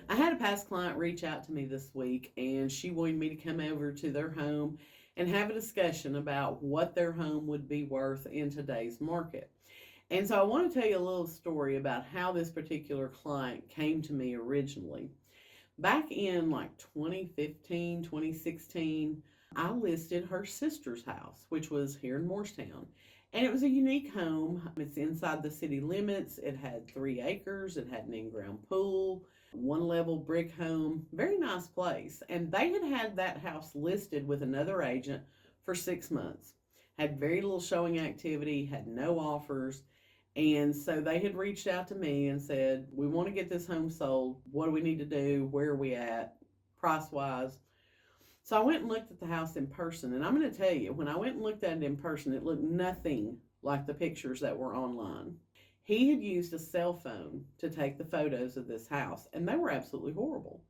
I had a past client reach out to me this week, and she wanted me to come over to their home and have a discussion about what their home would be worth in today's market. And so I want to tell you a little story about how this particular client came to me originally. Back in like 2015, 2016, I listed her sister's house, which was here in Morristown. And it was a unique home. It's inside the city limits. It had 3 acres. It had an in-ground pool, one level brick home. Very nice place. And they had had that house listed with another agent for 6 months. Had very little showing activity, had no offers. And so they had reached out to me and said, we want to get this home sold. What do we need to do? Where are we at? Price wise. So I went and looked at the house in person. And I'm going to tell you, when I went and looked at it in person, it looked nothing like the pictures that were online. He had used a cell phone to take the photos of this house, and they were absolutely horrible.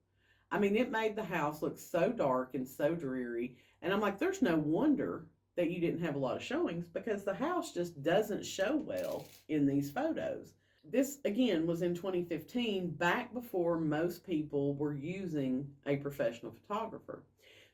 I mean, it made the house look so dark and so dreary. And I'm like, there's no wonder that you didn't have a lot of showings because the house just doesn't show well in these photos. This again was in 2015, back before most people were using a professional photographer.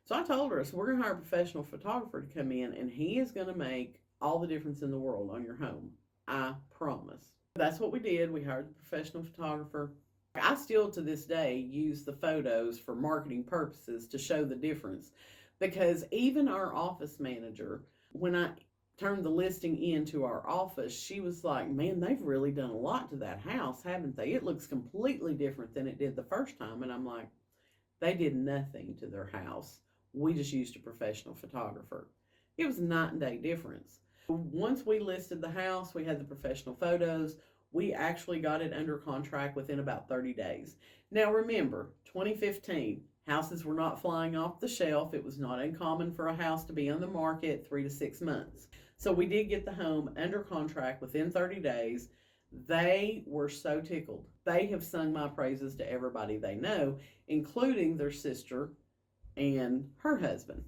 So I told her, so we're going to hire a professional photographer to come in, and he is going to make all the difference in the world on your home. I promise. That's what we did. We hired the professional photographer. I still to this day use the photos for marketing purposes to show the difference, because even our office manager, when I turned the listing into our office, she was like, man, they've really done a lot to that house, haven't they? It looks completely different than it did the first time. And I'm like, they did nothing to their house. We just used a professional photographer. It was a night and day difference. Once we listed the house, we had the professional photos. We actually got it under contract within about 30 days. Now remember, 2015, houses were not flying off the shelf. It was not uncommon for a house to be on the market 3 to 6 months. So we did get the home under contract within 30 days. They were so tickled. They have sung my praises to everybody they know, including their sister and her husband.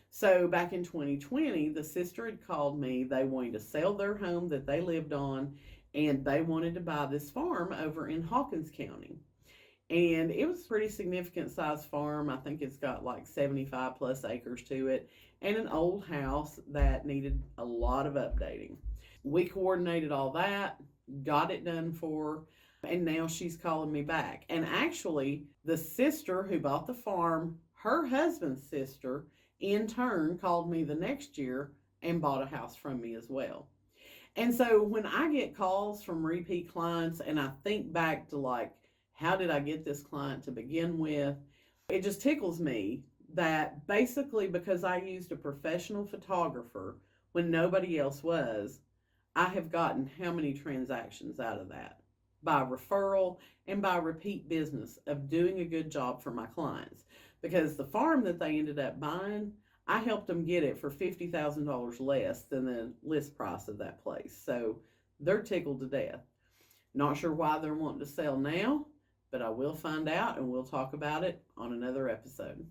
So back in 2020, the sister had called me. They wanted to sell their home that they lived on, and they wanted to buy this farm over in Hawkins County. And it was a pretty significant size farm. I think it's got like 75 plus acres to it, and an old house that needed a lot of updating. We coordinated all that, got it done for her, and now she's calling me back. And actually, the sister who bought the farm, her husband's sister, in turn called me the next year and bought a house from me as well. And so when I get calls from repeat clients and I think back to like, how did I get this client to begin with? It just tickles me that basically because I used a professional photographer when nobody else was, I have gotten how many transactions out of that? By referral and by repeat business of doing a good job for my clients. Because the farm that they ended up buying, I helped them get it for $50,000 less than the list price of that place. So they're tickled to death. Not sure why they're wanting to sell now, but I will find out and we'll talk about it on another episode.